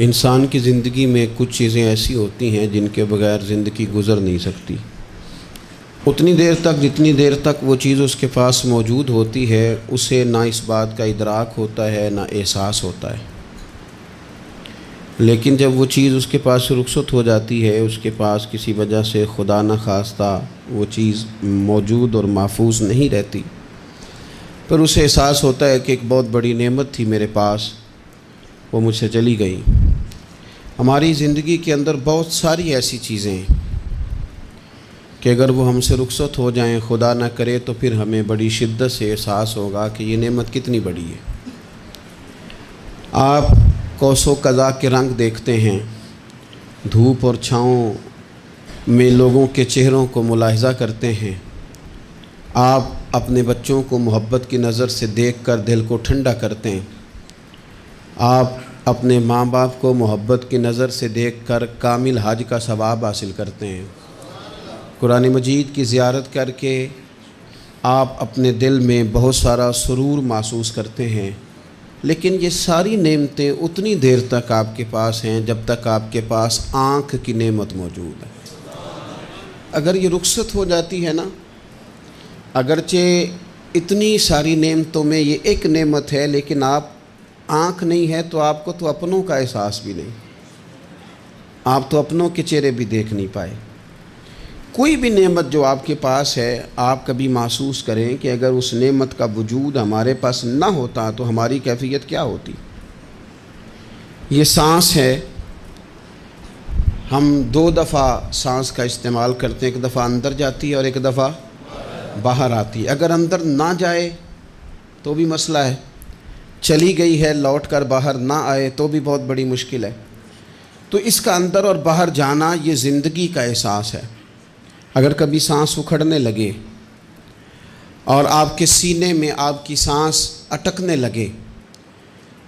انسان کی زندگی میں کچھ چیزیں ایسی ہوتی ہیں جن کے بغیر زندگی گزر نہیں سکتی۔ اتنی دیر تک جتنی دیر تک وہ چیز اس کے پاس موجود ہوتی ہے اسے نہ اس بات کا ادراک ہوتا ہے نہ احساس ہوتا ہے، لیکن جب وہ چیز اس کے پاس سے رخصت ہو جاتی ہے، اس کے پاس کسی وجہ سے خدا نہ خواستہ وہ چیز موجود اور محفوظ نہیں رہتی، پھر اسے احساس ہوتا ہے کہ ایک بہت بڑی نعمت تھی میرے پاس، وہ مجھ سے چلی گئی۔ ہماری زندگی کے اندر بہت ساری ایسی چیزیں ہیں کہ اگر وہ ہم سے رخصت ہو جائیں، خدا نہ کرے، تو پھر ہمیں بڑی شدت سے احساس ہوگا کہ یہ نعمت کتنی بڑی ہے۔ آپ قوس و قزح کے رنگ دیکھتے ہیں، دھوپ اور چھاؤں میں لوگوں کے چہروں کو ملاحظہ کرتے ہیں، آپ اپنے بچوں کو محبت کی نظر سے دیکھ کر دل کو ٹھنڈا کرتے ہیں، آپ اپنے ماں باپ کو محبت کی نظر سے دیکھ کر کامل حج کا ثواب حاصل کرتے ہیں، قرآن مجید کی زیارت کر کے آپ اپنے دل میں بہت سارا سرور محسوس کرتے ہیں، لیکن یہ ساری نعمتیں اتنی دیر تک آپ کے پاس ہیں جب تک آپ کے پاس آنکھ کی نعمت موجود ہے۔ اگر یہ رخصت ہو جاتی ہے نا، اگرچہ اتنی ساری نعمتوں میں یہ ایک نعمت ہے، لیکن آپ آنکھ نہیں ہے تو آپ کو تو اپنوں کا احساس بھی نہیں، آپ تو اپنوں کے چہرے بھی دیکھ نہیں پائے۔ کوئی بھی نعمت جو آپ کے پاس ہے، آپ کبھی محسوس کریں کہ اگر اس نعمت کا وجود ہمارے پاس نہ ہوتا تو ہماری کیفیت کیا ہوتی۔ یہ سانس ہے، ہم دو دفعہ سانس کا استعمال کرتے ہیں، ایک دفعہ اندر جاتی ہے اور ایک دفعہ باہر آتی ہے۔ اگر اندر نہ جائے تو بھی مسئلہ ہے، چلی گئی ہے لوٹ کر باہر نہ آئے تو بھی بہت بڑی مشکل ہے۔ تو اس کا اندر اور باہر جانا یہ زندگی کا احساس ہے۔ اگر کبھی سانس اکھڑنے لگے اور آپ کے سینے میں آپ کی سانس اٹکنے لگے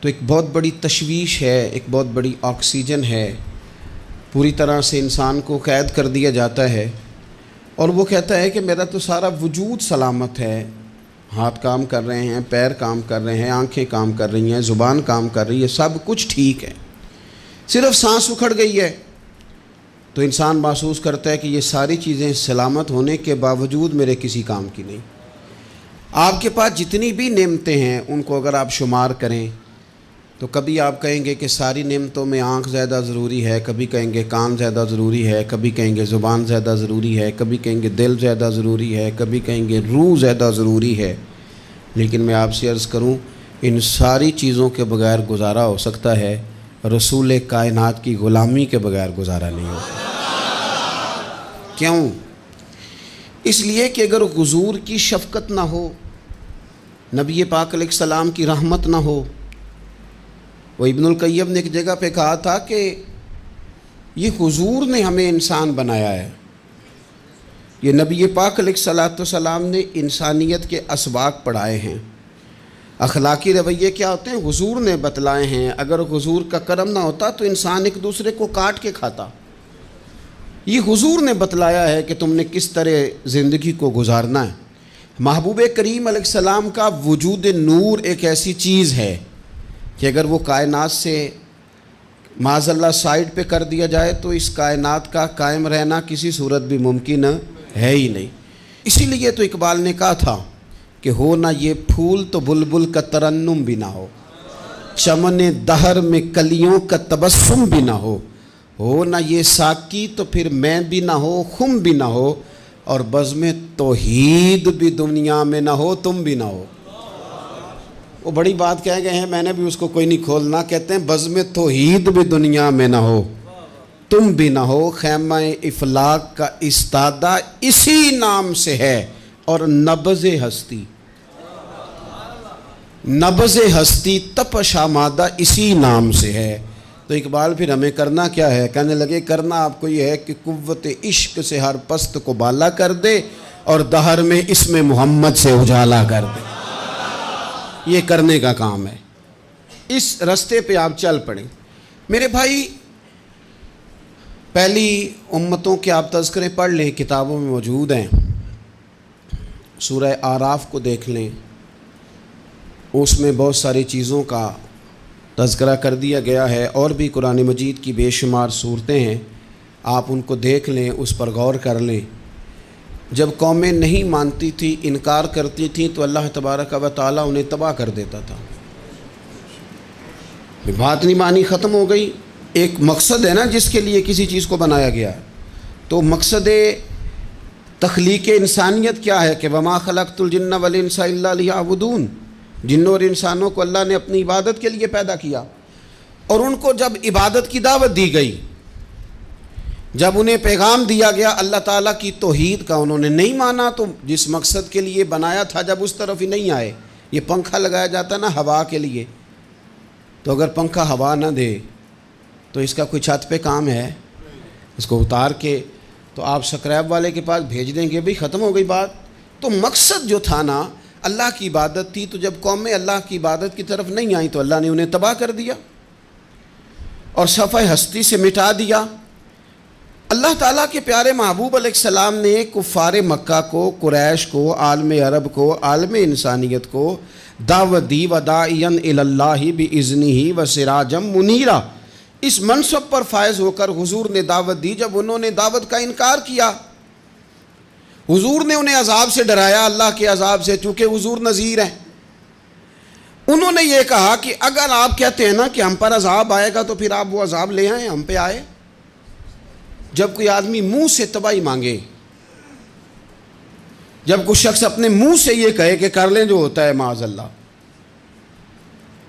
تو ایک بہت بڑی تشویش ہے، ایک بہت بڑی آکسیجن ہے، پوری طرح سے انسان کو قید کر دیا جاتا ہے، اور وہ کہتا ہے کہ میرا تو سارا وجود سلامت ہے، ہاتھ کام کر رہے ہیں، پیر کام کر رہے ہیں، آنکھیں کام کر رہی ہیں، زبان کام کر رہی ہے، سب کچھ ٹھیک ہے، صرف سانس اکھڑ گئی ہے۔ تو انسان محسوس کرتا ہے کہ یہ ساری چیزیں سلامت ہونے کے باوجود میرے کسی کام کی نہیں۔ آپ کے پاس جتنی بھی نعمتیں ہیں ان کو اگر آپ شمار کریں تو کبھی آپ کہیں گے کہ ساری نعمتوں میں آنکھ زیادہ ضروری ہے، کبھی کہیں گے کان زیادہ ضروری ہے، کبھی کہیں گے زبان زیادہ ضروری ہے، کبھی کہیں گے دل زیادہ ضروری ہے، کبھی کہیں گے روح زیادہ ضروری ہے، لیکن میں آپ سے عرض کروں ان ساری چیزوں کے بغیر گزارا ہو سکتا ہے، رسول کائنات کی غلامی کے بغیر گزارا نہیں ہوتا۔ کیوں؟ اس لیے کہ اگر حضور کی شفقت نہ ہو، نبی پاک علیہ السلام کی رحمت نہ ہو، وہ ابن القیم نے ایک جگہ پہ کہا تھا کہ یہ حضور نے ہمیں انسان بنایا ہے، یہ نبی پاک علیہ السلام نے انسانیت کے اسباق پڑھائے ہیں، اخلاقی رویے کیا ہوتے ہیں حضور نے بتلائے ہیں، اگر حضور کا کرم نہ ہوتا تو انسان ایک دوسرے کو کاٹ کے کھاتا۔ یہ حضور نے بتلایا ہے کہ تم نے کس طرح زندگی کو گزارنا ہے۔ محبوب کریم علیہ السلام کا وجود نور ایک ایسی چیز ہے کہ اگر وہ کائنات سے معاذ اللہ سائڈ پہ کر دیا جائے تو اس کائنات کا قائم رہنا کسی صورت بھی ممکن ہے ہی نہیں۔ اسی لیے تو اقبال نے کہا تھا کہ ہو نہ یہ پھول تو بلبل کا ترنم بھی نہ ہو، چمن دہر میں کلیوں کا تبسم بھی نہ ہو نہ یہ ساقی تو پھر میں بھی نہ ہو، خم بھی نہ ہو، اور بزم توحید بھی دنیا میں نہ ہو، تم بھی نہ ہو۔ وہ بڑی بات کہہ گئے ہیں، میں نے بھی اس کو کوئی نہیں کھولنا، کہتے ہیں بزم توحید بھی دنیا میں نہ ہو، تم بھی نہ ہو، خیمہ افلاق کا استادہ اسی نام سے ہے، اور نبض ہستی تپش آمادہ اسی نام سے ہے۔ تو اقبال پھر ہمیں کرنا کیا ہے؟ کہنے لگے کرنا آپ کو یہ ہے کہ قوت عشق سے ہر پست کو بالا کر دے اور دہر میں اسم محمد سے اجالا کر دے۔ یہ کرنے کا کام ہے، اس رستے پہ آپ چل پڑیں۔ میرے بھائی، پہلی امتوں کے آپ تذکرے پڑھ لیں، کتابوں میں موجود ہیں، سورہ اعراف کو دیکھ لیں، اس میں بہت ساری چیزوں کا تذکرہ کر دیا گیا ہے، اور بھی قرآن مجید کی بے شمار صورتیں ہیں، آپ ان کو دیکھ لیں، اس پر غور کر لیں۔ جب قومیں نہیں مانتی تھی، انکار کرتی تھیں، تو اللہ تبارک و تعالیٰ انہیں تباہ کر دیتا تھا۔ بات نہیں مانی، ختم ہو گئی۔ ایک مقصد ہے نا جس کے لیے کسی چیز کو بنایا گیا ہے، تو مقصد تخلیق انسانیت کیا ہے کہ وما خلقت الجن والانس الا لیعبدون، جنوں اور انسانوں کو اللہ نے اپنی عبادت کے لیے پیدا کیا، اور ان کو جب عبادت کی دعوت دی گئی، جب انہیں پیغام دیا گیا اللہ تعالیٰ کی توحید کا، انہوں نے نہیں مانا، تو جس مقصد کے لیے بنایا تھا جب اس طرف ہی نہیں آئے۔ یہ پنکھا لگایا جاتا نا ہوا کے لیے، تو اگر پنکھا ہوا نہ دے تو اس کا کوئی چھت پہ کام ہے؟ اس کو اتار کے تو آپ سکریب والے کے پاس بھیج دیں گے، بھئی ختم ہو گئی بات۔ تو مقصد جو تھا نا اللہ کی عبادت تھی، تو جب قومیں اللہ کی عبادت کی طرف نہیں آئیں تو اللہ نے انہیں تباہ کر دیا اور صفحہ ہستی سے مٹا دیا۔ اللہ تعالیٰ کے پیارے محبوب علیہ السلام نے کفار مکہ کو، قریش کو، عالم عرب کو، عالم انسانیت کو دعوت دی، وداعیا الی اللہ باذنہ وسراجا منیرا۔ اس منصب پر فائز ہو کر حضور نے دعوت دی۔ جب انہوں نے دعوت کا انکار کیا، حضور نے انہیں عذاب سے ڈرایا، اللہ کے عذاب سے، چونکہ حضور نذیر ہیں۔ انہوں نے یہ کہا کہ اگر آپ کہتے ہیں نا کہ ہم پر عذاب آئے گا تو پھر آپ وہ عذاب لے آئیں، ہم پہ آئے۔ جب کوئی آدمی منہ سے تباہی مانگے، جب کوئی شخص اپنے منہ سے یہ کہے کہ کر لیں جو ہوتا ہے معاذ اللہ،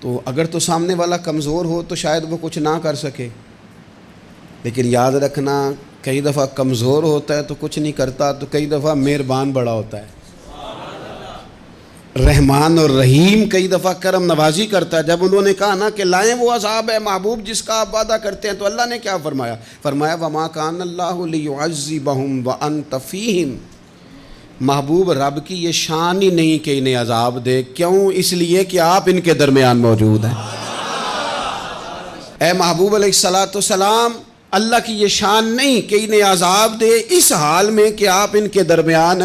تو اگر تو سامنے والا کمزور ہو تو شاید وہ کچھ نہ کر سکے، لیکن یاد رکھنا کئی دفعہ کمزور ہوتا ہے تو کچھ نہیں کرتا، تو کئی دفعہ مہربان بڑا ہوتا ہے، رحمان اور رحیم کئی دفعہ کرم نوازی کرتا ہے۔ جب انہوں نے کہا نا کہ لائیں وہ عذاب ہے محبوب جس کا آپ وعدہ کرتے ہیں، تو اللہ نے کیا فرمایا؟ فرمایا وما کان اللہ لیعذبہم وانت فیہم۔ محبوب رب کی یہ شان ہی نہیں کہ انہیں عذاب دے، کیوں؟ اس لیے کہ آپ ان کے درمیان موجود ہیں۔ اے محبوب علیہ السلام، اللہ کی یہ شان نہیں کہ انہیں عذاب دے اس حال میں کہ آپ ان کے درمیان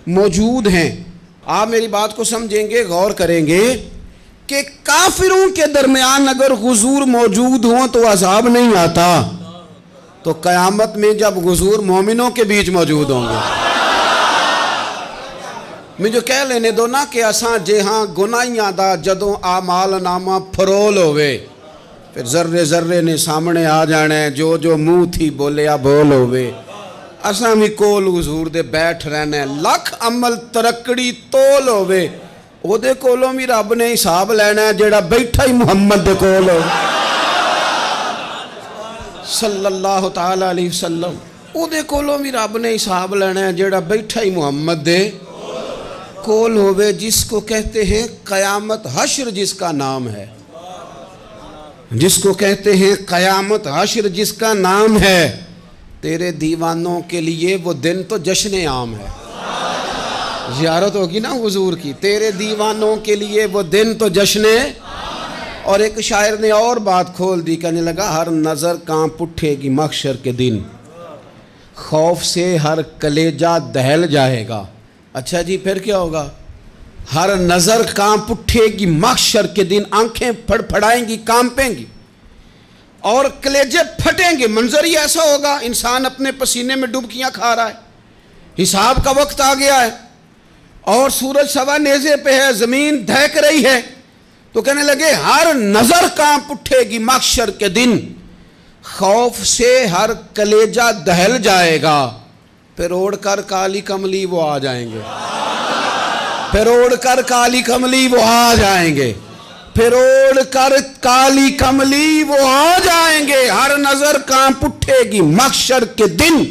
موجود ہیں۔ آپ میری بات کو سمجھیں گے، غور کریں گے کہ کافروں کے درمیان اگر حضور موجود ہوں تو عذاب نہیں آتا، تو قیامت میں جب حضور مومنوں کے بیچ موجود ہوں گے، مجھے کہہ لینے دو نا کہ اساں جہاں گناہیاں دا جدوں اعمال نامہ پھرول ہوئے، پھر ذرے ذرے نے سامنے آ جانا ہے، جو جو منہ تھی بولیا بول ہوئے، اساں بھی کول حضور دے بیٹھ رہنا ہے، لکھ عمل ترکڑی تول ہوئے، او دے کولوں بھی رب نے حساب لینا ہے جیڑا بیٹھا ہی محمد دے کول ہو صلی اللہ تعالیٰ علیہ وسلم، او دے کولوں بھی رب نے حساب لینا ہے جیڑا بیٹھا ہی محمد دے کول ہوئے، جس کو کہتے ہیں قیامت حشر، جس کا نام ہے، جس کو کہتے ہیں قیامت حشر، جس کا نام ہے۔ تیرے دیوانوں کے لیے وہ دن تو جشن عام ہے، زیارت ہوگی نا حضور کی، تیرے دیوانوں کے لیے وہ دن تو جشن۔ اور ایک شاعر نے اور بات کھول دی، کہنے لگا ہر نظر کانپ اٹھے گی محشر کے دن، خوف سے ہر کلیجہ دہل جائے گا۔ اچھا جی پھر کیا ہوگا؟ ہر نظر کانپ اٹھے گی محشر کے دن، آنکھیں پھڑ پھڑائیں گی، کانپیں گی اور کلیجے پھٹیں گے۔ منظر ہی ایسا ہوگا، انسان اپنے پسینے میں ڈبکیاں کھا رہا ہے، حساب کا وقت آ گیا ہے اور سورج سوا نیزے پہ ہے، زمین دہک رہی ہے، تو کہنے لگے ہر نظر کانپ اٹھے گی محشر کے دن، خوف سے ہر کلیجہ دہل جائے گا، پھر اوڑھ کر کالی کملی وہ آ جائیں گے، پھر اوڑھ کر کالی کملی وہ آ جائیں گے، پھر اوڑھ کر کالی کملی وہ آ جائیں گے، ہر نظر کانپ اٹھے گی محشر کے دن،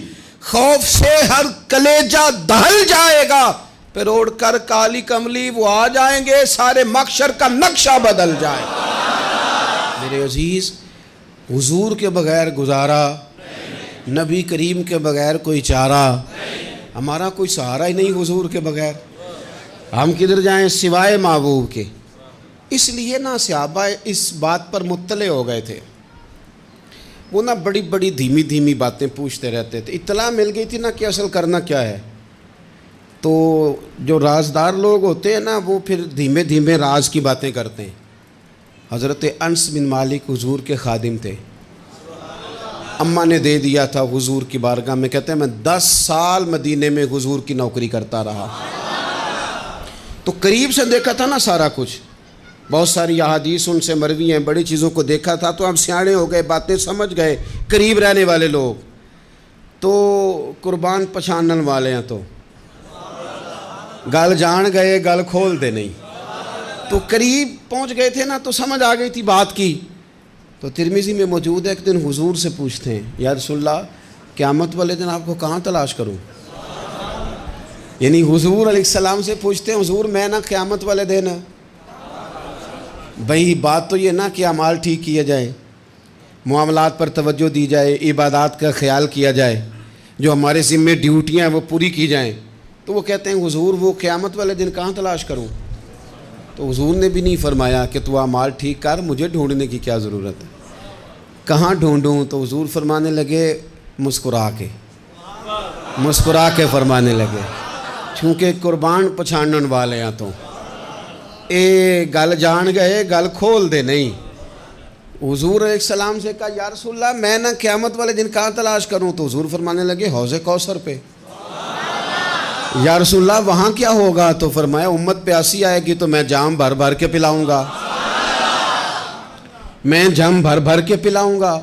خوف سے ہر کلیجہ دہل جائے گا، پھر اوڑھ کر کالی کملی وہ آ جائیں گے، سارے محشر کا نقشہ بدل جائے گا۔ میرے عزیز، حضور کے بغیر گزارا، نبی کریم کے بغیر کوئی چارہ، ہمارا کوئی سہارا ہی نہیں حضور کے بغیر، ہم کدھر جائیں سوائے محبوب کے۔ اس لیے نا صحابہ اس بات پر مطلع ہو گئے تھے، وہ نا بڑی بڑی دھیمی دھیمی باتیں پوچھتے رہتے تھے، اطلاع مل گئی تھی نا کہ اصل کرنا کیا ہے، تو جو رازدار لوگ ہوتے ہیں نا وہ پھر دھیمے دھیمے راز کی باتیں کرتے ہیں، حضرت انس بن مالک حضور کے خادم تھے، اماں نے دے دیا تھا حضور کی بارگاہ میں، کہتے ہیں میں 10 سال مدینے میں حضور کی نوکری کرتا رہا، تو قریب سے دیکھا تھا نا سارا کچھ، بہت ساری احادیث ان سے مروی ہیں، بڑی چیزوں کو دیکھا تھا، تو ہم سیانے ہو گئے، باتیں سمجھ گئے، قریب رہنے والے لوگ تو قربان پچھانن والے ہیں، تو گل جان گئے گل کھول دے نہیں، تو قریب پہنچ گئے تھے نا، تو سمجھ آ گئی تھی بات کی۔ تو ترمذی میں موجود ہے، ایک دن حضور سے پوچھتے ہیں یا رسول اللہ قیامت والے دن آپ کو کہاں تلاش کروں؟ یعنی حضور علیہ السلام سے پوچھتے ہیں حضور میں نا قیامت والے دن، بھئی بات تو یہ نا کہ اعمال ٹھیک کیا جائے، معاملات پر توجہ دی جائے، عبادات کا خیال کیا جائے، جو ہمارے ذمے ڈیوٹیاں ہیں وہ پوری کی جائیں، تو وہ کہتے ہیں حضور وہ قیامت والے دن کہاں تلاش کروں؟ تو حضور نے بھی نہیں فرمایا کہ تو اعمال ٹھیک کر، مجھے ڈھونڈنے کی کیا ضرورت ہے، کہاں ڈھونڈوں؟ تو حضور فرمانے لگے مسکرا کے فرمانے لگے، چونکہ قربان پچھانن والے ہیں، تو اے گل جان گئے گل کھول دے نہیں۔ حضور علیہ السلام سے کہا یا رسول اللہ میں نہ قیامت والے دن کہاں تلاش کروں؟ تو حضور فرمانے لگے حوض کوثر پہ۔ یا رسول اللہ وہاں کیا ہوگا؟ تو فرمایا امت پیاسی آئے گی تو میں جام بھر بھر کے پلاؤں گا، میں جام بھر بھر کے پلاؤں گا،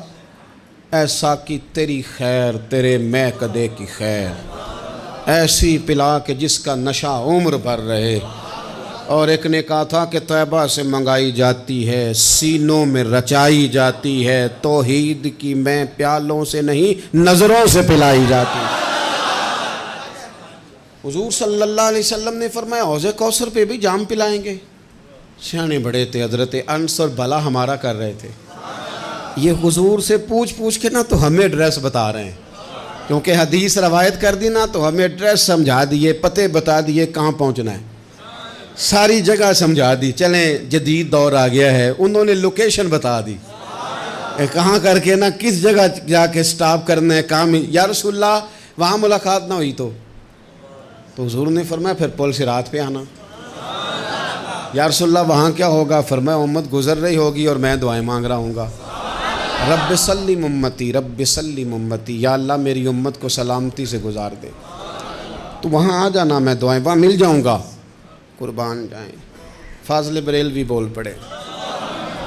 ایسا کی تیری خیر تیرے میں کدے کی خیر، ایسی پلا کہ جس کا نشہ عمر بھر رہے۔ اور ایک نے کہا تھا کہ طیبہ سے منگائی جاتی ہے، سینوں میں رچائی جاتی ہے، توحید کی میں پیالوں سے نہیں نظروں سے پلائی جاتی ہے۔ حضور صلی اللہ علیہ وسلم نے فرمایا حوض کوثر پہ بھی جام پلائیں گے؟ سیانے بڑے تھے حضرت انس، اور بھلا ہمارا کر رہے تھے۔ یہ حضور سے پوچھ کے نا تو ہمیں ایڈریس بتا رہے ہیں، کیونکہ حدیث روایت کر دی نا تو ہمیں ایڈریس سمجھا دیے، پتے بتا دیے کہاں پہنچنا ہے، ساری جگہ سمجھا دی۔ چلیں جدید دور آ گیا ہے، انہوں نے لوکیشن بتا دی، کہاں کر کے نا کس جگہ جا کے سٹاپ کرنا ہے کام۔ یا رسول اللہ وہاں ملاقات نہ ہوئی تو حضور نے فرمایا پھر پل صراط پہ آنا۔ یا رسول اللہ وہاں کیا ہوگا؟ فرمایا امت گزر رہی ہوگی اور میں دعائیں مانگ رہا ہوں گا، رب سلم امتی رب سلم امتی، یا اللہ میری امت کو سلامتی سے گزار دے، تو وہاں آ جانا، میں دعائیں وہاں مل جاؤں گا، قربان جائیں۔ فاضل بریلوی بول پڑے،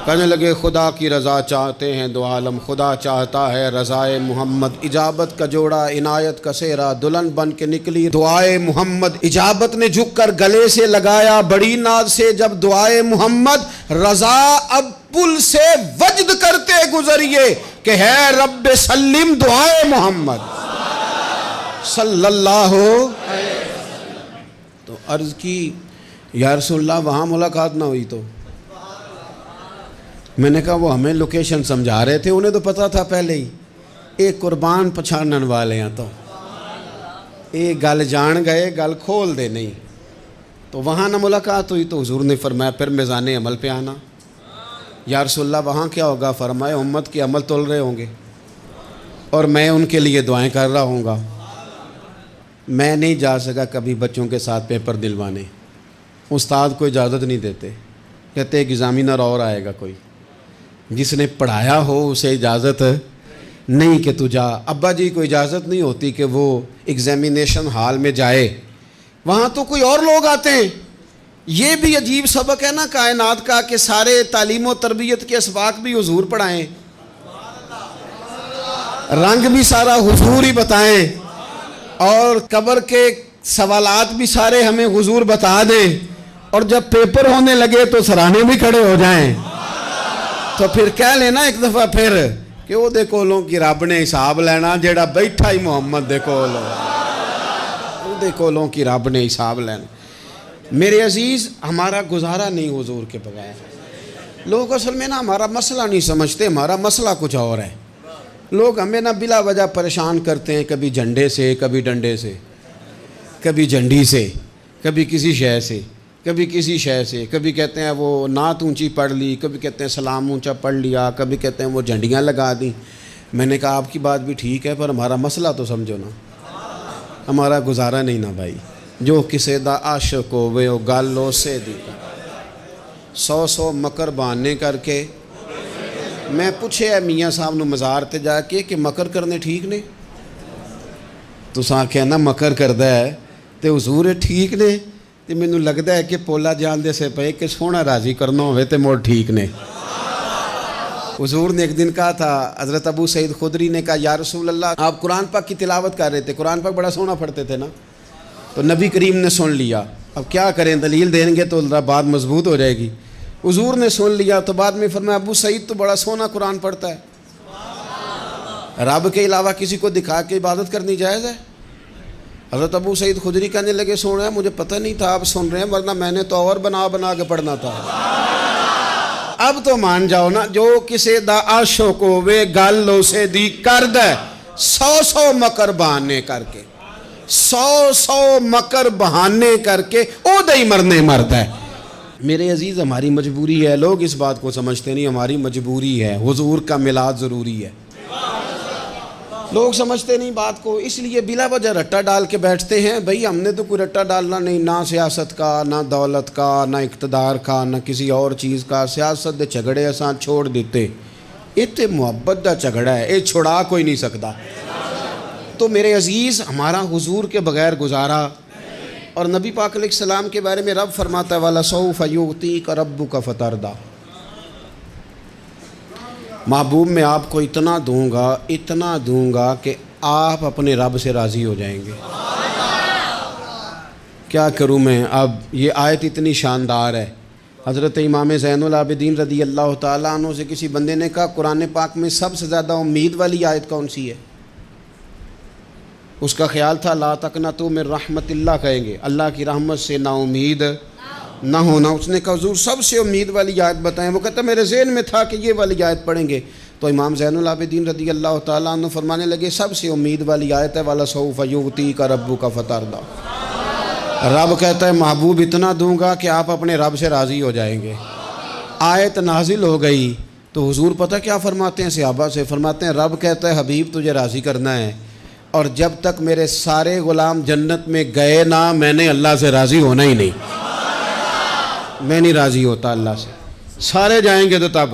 کہنے لگے خدا کی رضا چاہتے ہیں دو عالم، خدا چاہتا ہے رضائے محمد، اجابت کا جوڑا عنایت کا سہرا، دلہن بن کے نکلی دعائے محمد، اجابت نے جھک کر گلے سے لگایا بڑی ناز سے جب دعائے محمد، رضا اب پل سے وجد کرتے گزریے کہ ہے رب سلم دعائے محمد صلی اللہ علیہ وسلم۔ تو عرض کی یا رسول اللہ وہاں ملاقات نہ ہوئی تو؟ میں نے کہا وہ ہمیں لوکیشن سمجھا رہے تھے، انہیں تو پتا تھا پہلے ہی، ایک قربان پچھانن والے ہیں، تو ایک گل جان گئے گل کھول دے نہیں، تو وہاں نہ ملاقات ہوئی تو حضور نے فرمایا پھر میزان عمل پہ آنا۔ یا رسول اللہ وہاں کیا ہوگا؟ فرمایا امت کے عمل تول رہے ہوں گے اور میں ان کے لیے دعائیں کر رہا ہوں گا۔ میں نہیں جا سکا کبھی بچوں کے ساتھ پیپر دلوانے، استاد کو اجازت نہیں دیتے، کہتے ایک ایگزامینر اور آئے گا کوئی، جس نے پڑھایا ہو اسے اجازت نہیں کہ تو جا۔ ابا جی کو اجازت نہیں ہوتی کہ وہ ایگزامینیشن ہال میں جائے، وہاں تو کوئی اور لوگ آتے ہیں۔ یہ بھی عجیب سبق ہے نا کائنات کا کہ سارے تعلیم و تربیت کے اسباق بھی حضور پڑھائیں، رنگ بھی سارا حضور ہی بتائیں، اور قبر کے سوالات بھی سارے ہمیں حضور بتا دیں، اور جب پیپر ہونے لگے تو سرانے بھی کھڑے ہو جائیں، تو پھر کہہ لینا ایک دفعہ پھر کہ وہ دے کولوں کی رب نے حساب لینا، جیڑا بیٹھا ہی محمد دے کول، وہ دے کولوں کی رب نے حساب لینا۔ میرے عزیز ہمارا گزارا نہیں حضور کے بغیر۔ لوگ اصل میں نا ہمارا مسئلہ نہیں سمجھتے، ہمارا مسئلہ کچھ اور ہے۔ لوگ ہمیں نا بلا وجہ پریشان کرتے ہیں، کبھی جھنڈے سے، کبھی ڈنڈے سے، کبھی جھنڈی سے، کبھی کسی شے سے، کبھی کسی شے سے، کبھی کہتے ہیں وہ نعت اونچی پڑھ لی، کبھی کہتے ہیں سلام اونچا پڑھ لیا، کبھی کہتے ہیں وہ جھنڈیاں لگا دیں۔ میں نے کہا آپ کی بات بھی ٹھیک ہے، پر ہمارا مسئلہ تو سمجھو نا، ہمارا گزارا نہیں نا بھائی۔ جو کسے دا عاشق ہووے او گل اسے دی، 100 مکر بہانے کر کے میں پوچھے میاں صاحب نو مزار تے جا کے کہ مکر کرنے ٹھیک نے؟ تساں آکھیا نا مکر کردا ہے تے حضور ٹھیک نے؟ تے مینوں لگدا ہے کہ پولا جان دے سے پئے کہ سونا راضی کرنا ہوئے تے موڑ ٹھیک نے۔ حضور نے ایک دن کہا تھا، حضرت ابو سعید خدری نے کہا یا رسول اللہ آپ قرآن پاک کی تلاوت کر رہے تھے، قرآن پاک بڑا سونا پڑھتے تھے نا، تو نبی کریم نے سن لیا، اب کیا کریں دلیل دیں گے تو بات مضبوط ہو جائے گی۔ حضور نے سن لیا تو بعد میں فرمایا ابو سعید تو بڑا سونا قرآن پڑھتا ہے، رب کے علاوہ کسی کو دکھا کے عبادت کرنی جائز ہے؟ حضرت ابو سعید خدری کہنے لگے سن رہے ہیں مجھے پتہ نہیں تھا آپ سن رہے ہیں، ورنہ میں نے تو اور بنا بنا کے پڑھنا تھا۔ اب تو مان جاؤ نا، جو کسے دا عاشق ہوئے گل اسے دی کرد ہے، 100 مکر بہانے کر کے 100 مکر بہانے کر کے او دہی مرنے مرد ہے۔ میرے عزیز ہماری مجبوری ہے، لوگ اس بات کو سمجھتے نہیں، ہماری مجبوری ہے، حضور کا میلاد ضروری ہے، لوگ سمجھتے نہیں بات کو، اس لیے بلا وجہ رٹا ڈال کے بیٹھتے ہیں۔ بھئی ہم نے تو کوئی رٹا ڈالنا نہیں، نہ سیاست کا، نہ دولت کا، نہ اقتدار کا، نہ کسی اور چیز کا۔ سیاست دے جھگڑے اساں چھوڑ دیتے، اتنے محبت دا جھگڑا ہے، یہ چھڑا کوئی نہیں سکتا۔ تو میرے عزیز ہمارا حضور کے بغیر گزارا، اور نبی پاک علیہ السلام کے بارے میں رب فرماتا ہے وَلَسَوْفَ يُعْطِيكَ رَبُّكَ فَتَرْضَىٰ، محبوب میں آپ کو اتنا دوں گا کہ آپ اپنے رب سے راضی ہو جائیں گے۔ کیا کروں میں اب، یہ آیت اتنی شاندار ہے۔ حضرت امام زین العابدین رضی اللہ تعالیٰ عنہ سے کسی بندے نے کہا قرآن پاک میں سب سے زیادہ امید والی آیت کون سی ہے؟ اس کا خیال تھا لا تقنطوا من رحمت اللہ کہیں گے، اللہ کی رحمت سے نا امید نہ ہونا۔ اس نے کہا حضور سب سے امید والی آیت بتائیں، وہ کہتا میرے ذہن میں تھا کہ یہ والی آیت پڑھیں گے۔ تو امام زین العابدین رضی اللہ تعالیٰ عنہ فرمانے لگے سب سے امید والی آیت ہے وَلَسَوْفَ يُعْطِيكَ رَبُّكَ فَتَرْضَىٰ، رب کہتا ہے محبوب اتنا دوں گا کہ آپ اپنے رب سے راضی ہو جائیں گے۔ آیت نازل ہو گئی تو حضور پتہ کیا فرماتے ہیں صحابہ سے؟ فرماتے ہیں رب کہتا ہے حبیب تجھے راضی کرنا ہے، اور جب تک میرے سارے غلام جنت میں گئے نہ میں نے اللہ سے راضی ہونا ہی نہیں، میں نہیں راضی ہوتا اللہ سے، سارے جائیں گے تو تب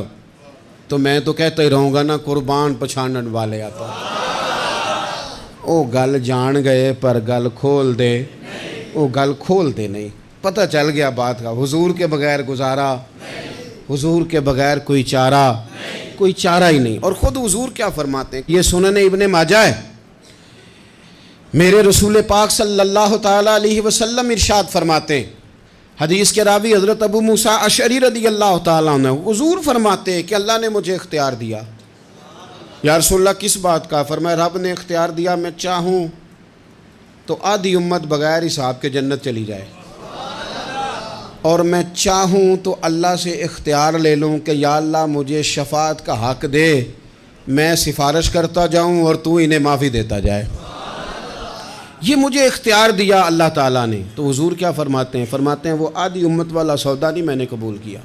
تو میں تو کہتا ہی رہوں گا نا قربان پچھانن والے آتا، او گل جان گئے پر گل کھول دے، او گل کھول دے نہیں، پتہ چل گیا بات کا، حضور کے بغیر گزارا، حضور کے بغیر کوئی چارہ ہی نہیں۔ اور خود حضور کیا فرماتے ہیں، یہ سنن ابن ماجہ ہے، میرے رسول پاک صلی اللہ تعالیٰ علیہ وسلم ارشاد فرماتے ہیں، حدیث کے راوی حضرت ابو موسیٰ اشعری رضی اللہ تعالیٰ عنہ، حضور فرماتے ہیں کہ اللہ نے مجھے اختیار دیا۔ یا رسول اللہ کس بات کا؟ فرمایا رب نے اختیار دیا میں چاہوں تو آدھی امت بغیر حساب کے جنت چلی جائے، اور میں چاہوں تو اللہ سے اختیار لے لوں کہ یا اللہ مجھے شفاعت کا حق دے، میں سفارش کرتا جاؤں اور تو انہیں معافی دیتا جائے، یہ مجھے اختیار دیا اللہ تعالیٰ نے۔ تو حضور کیا فرماتے ہیں؟ فرماتے ہیں وہ آدھی امت والا سودا نہیں میں نے قبول کیا،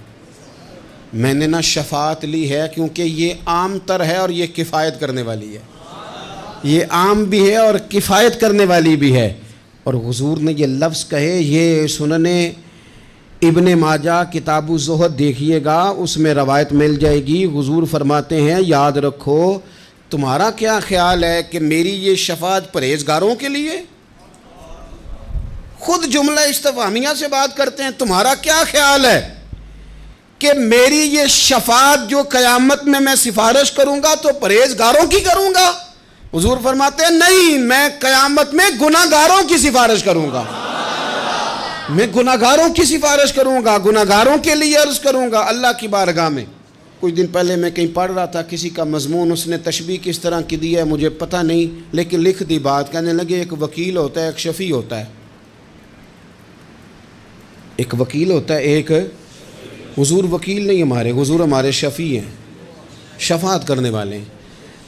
میں نے نہ شفاعت لی ہے کیونکہ یہ عام تر ہے اور یہ کفایت کرنے والی ہے، یہ عام بھی ہے اور کفایت کرنے والی بھی ہے۔ اور حضور نے یہ لفظ کہے، یہ سنن ابن ماجہ کتاب الزہد دیکھیے گا، اس میں روایت مل جائے گی۔ حضور فرماتے ہیں یاد رکھو تمہارا کیا خیال ہے کہ میری یہ شفاعت پرہیزگاروں کے لیے؟ خود جملہ استفہامیہ سے بات کرتے ہیں، تمہارا کیا خیال ہے کہ میری یہ شفاعت جو قیامت میں میں سفارش کروں گا تو پرہیزگاروں کی کروں گا؟ حضور فرماتے ہیں نہیں، میں قیامت میں گناہ گاروں کی سفارش کروں گا، میں گناہ گاروں کی سفارش کروں گا، گناہ گاروں کے لیے عرض کروں گا اللہ کی بارگاہ میں۔ کچھ دن پہلے میں کہیں پڑھ رہا تھا کسی کا مضمون، اس نے تشبیہ کس طرح کی دی ہے مجھے پتہ نہیں، لیکن لکھ دی بات، کہنے لگے ایک وکیل ہوتا ہے ایک شفیع ہوتا ہے، ایک وکیل ہوتا ہے ایک، حضور وکیل نہیں ہمارے، حضور ہمارے شفیع ہیں، شفاعت کرنے والے ہیں۔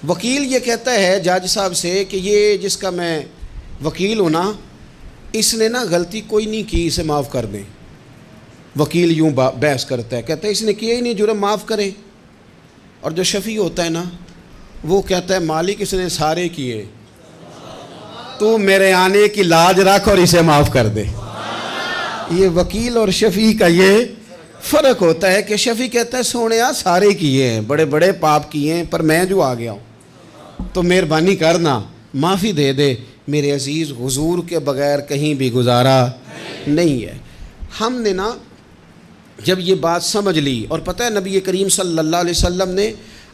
وکیل یہ کہتا ہے جج صاحب سے کہ یہ جس کا میں وکیل ہوں نا اس نے نا غلطی کوئی نہیں کی، اسے معاف کر دیں۔ وکیل یوں بحث کرتا ہے، کہتا ہے اس نے کیا ہی نہیں، جرم معاف کریں۔ اور جو شفیع ہوتا ہے نا وہ کہتا ہے مالک اس نے سارے کیے، تو میرے آنے کی لاج رکھ اور اسے معاف کر دے۔ یہ وکیل اور شفیع کا یہ فرق ہوتا ہے کہ شفیع کہتا ہے سونے سارے کیے ہیں، بڑے بڑے پاپ کیے ہیں، پر میں جو آ گیا ہوں تو مہربانی کرنا معافی دے دے۔ میرے عزیز، حضور کے بغیر کہیں بھی گزارا نہیں ہے۔ ہم نے نا جب یہ بات سمجھ لی، اور پتہ ہے نبی کریم صلی اللہ علیہ وسلم نے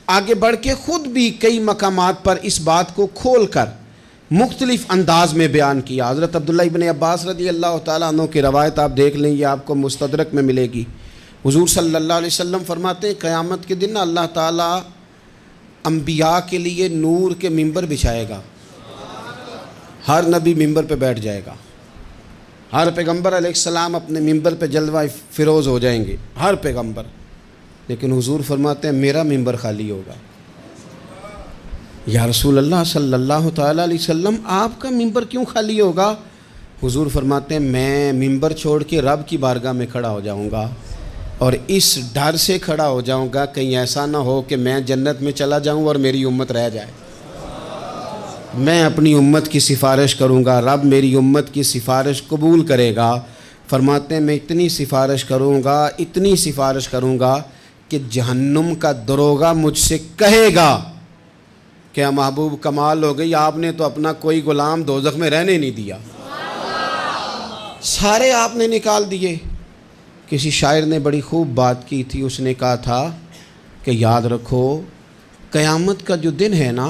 آگے بڑھ کے خود بھی کئی مقامات پر اس بات کو کھول کر مختلف انداز میں بیان کیا۔ حضرت عبداللہ ابن عباس رضی اللہ تعالیٰ عنہ کی روایت آپ دیکھ لیں، یہ آپ کو مستدرک میں ملے گی۔ حضور صلی اللہ علیہ وسلم فرماتے ہیں قیامت کے دن اللہ تعالیٰ انبیاء کے لیے نور کے ممبر بچھائے گا، ہر نبی ممبر پہ بیٹھ جائے گا، ہر پیغمبر علیہ السلام اپنے ممبر پہ جلوہ فروز ہو جائیں گے، ہر پیغمبر۔ لیکن حضور فرماتے ہیں میرا ممبر خالی ہوگا۔ یا رسول اللہ صلی اللہ تعالیٰ علیہ وسلم آپ کا ممبر کیوں خالی ہوگا؟ حضور فرماتے ہیں میں ممبر چھوڑ کے رب کی بارگاہ میں کھڑا ہو جاؤں گا، اور اس ڈر سے کھڑا ہو جاؤں گا کہیں ایسا نہ ہو کہ میں جنت میں چلا جاؤں اور میری امت رہ جائے۔ میں اپنی امت کی سفارش کروں گا، رب میری امت کی سفارش قبول کرے گا۔ فرماتے ہیں میں اتنی سفارش کروں گا، اتنی سفارش کروں گا کہ جہنم کا دروغہ مجھ سے کہے گا کہ محبوب کمال ہو گئی، آپ نے تو اپنا کوئی غلام دوزخ میں رہنے نہیں دیا، سارے آپ نے نکال دیے۔ کسی شاعر نے بڑی خوب بات کی تھی، اس نے کہا تھا کہ یاد رکھو قیامت کا جو دن ہے نا،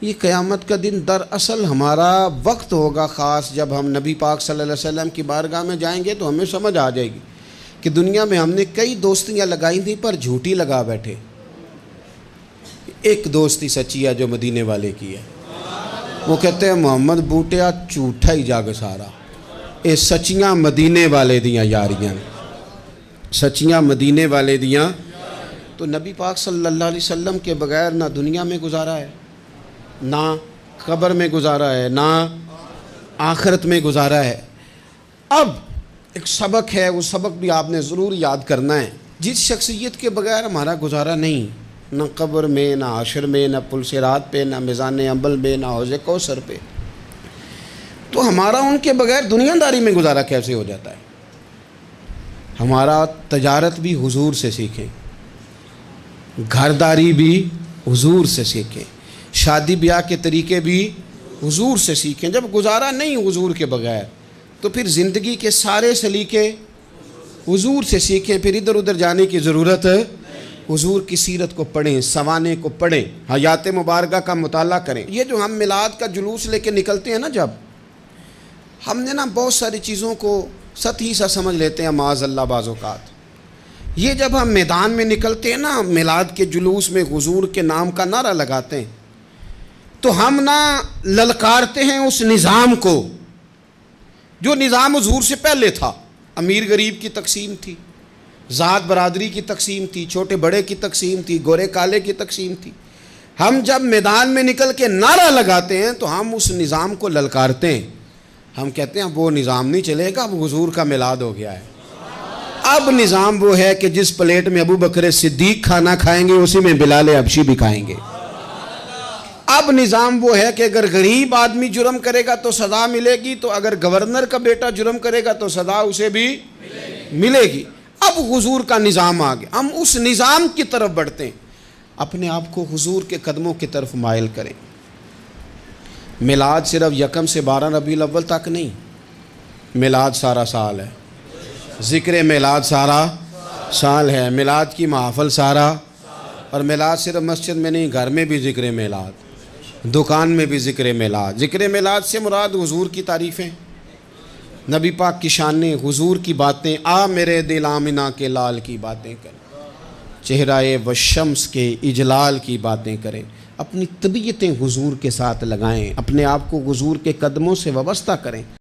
یہ قیامت کا دن دراصل ہمارا وقت ہوگا خاص، جب ہم نبی پاک صلی اللہ علیہ وسلم کی بارگاہ میں جائیں گے تو ہمیں سمجھ آ جائے گی کہ دنیا میں ہم نے کئی دوستیاں لگائی تھیں پر جھوٹی لگا بیٹھے، ایک دوستی سچی ہے جو مدینے والے کی ہے۔ وہ کہتے ہیں محمد بوٹیا جھوٹا ہی جاگ سارا، اے سچیاں مدینے والے دیاں یاریاں، سچیاں مدینے والے دیاں۔ تو نبی پاک صلی اللہ علیہ وسلم کے بغیر نہ دنیا میں گزارا ہے، نہ قبر میں گزارا ہے، نہ آخرت میں گزارا ہے۔ اب ایک سبق ہے، وہ سبق بھی آپ نے ضرور یاد کرنا ہے۔ جس شخصیت کے بغیر ہمارا گزارا نہیں، نہ قبر میں، نہ حشر میں، نہ پل صراط پہ، نہ میزان عمل میں، نہ حوض کوثر پہ، تو ہمارا ان کے بغیر دنیا داری میں گزارا کیسے ہو جاتا ہے؟ ہمارا تجارت بھی حضور سے سیکھیں، گھرداری بھی حضور سے سیکھیں، شادی بیاہ کے طریقے بھی حضور سے سیکھیں۔ جب گزارا نہیں حضور کے بغیر تو پھر زندگی کے سارے سلیقے حضور سے سیکھیں، پھر ادھر ادھر جانے کی ضرورت ہے۔ حضور کی سیرت کو پڑھیں، سوانے کو پڑھیں، حیات مبارکہ کا مطالعہ کریں۔ یہ جو ہم میلاد کا جلوس لے کے نکلتے ہیں نا، جب ہم نے نا بہت ساری چیزوں کو سطحی سا سمجھ لیتے ہیں معاذ اللہ بعض اوقات۔ یہ جب ہم میدان میں نکلتے ہیں نا، میلاد کے جلوس میں حضور کے نام کا نعرہ لگاتے ہیں، تو ہم نا للکارتے ہیں اس نظام کو جو نظام حضور سے پہلے تھا۔ امیر غریب کی تقسیم تھی، ذات برادری کی تقسیم تھی، چھوٹے بڑے کی تقسیم تھی، گورے کالے کی تقسیم تھی۔ ہم جب میدان میں نکل کے نعرہ لگاتے ہیں تو ہم اس نظام کو للکارتے ہیں۔ ہم کہتے ہیں وہ نظام نہیں چلے گا، اب حضور کا میلاد ہو گیا ہے۔ اب نظام وہ ہے کہ جس پلیٹ میں ابو بکر صدیق کھانا کھائیں گے اسی میں بلال حبشی بھی کھائیں گے۔ اب نظام وہ ہے کہ اگر غریب آدمی جرم کرے گا تو سزا ملے گی، تو اگر گورنر کا بیٹا جرم کرے گا تو سزا اسے بھی ملے گی۔ اب حضور کا نظام آ گیا، ہم اس نظام کی طرف بڑھتے ہیں۔ اپنے آپ کو حضور کے قدموں کی طرف مائل کریں۔ میلاد صرف 1 سے 12 ربیع الاول تک نہیں، میلاد سارا سال ہے، ذکر میلاد سارا سال ہے، میلاد کی محفل سارا، اور میلاد صرف مسجد میں نہیں، گھر میں بھی ذکر میلاد، دکان میں بھی ذکر میلاد۔ ذکر میلاد سے مراد حضور کی تعریفیں، نبی پاک کی شانیں، حضور کی باتیں، آ میرے دل آمنہ کے لال کی باتیں کریں، چہرہ والشمس کے اجلال کی باتیں کریں، اپنی طبیعتیں حضور کے ساتھ لگائیں، اپنے آپ کو حضور کے قدموں سے وابستہ کریں۔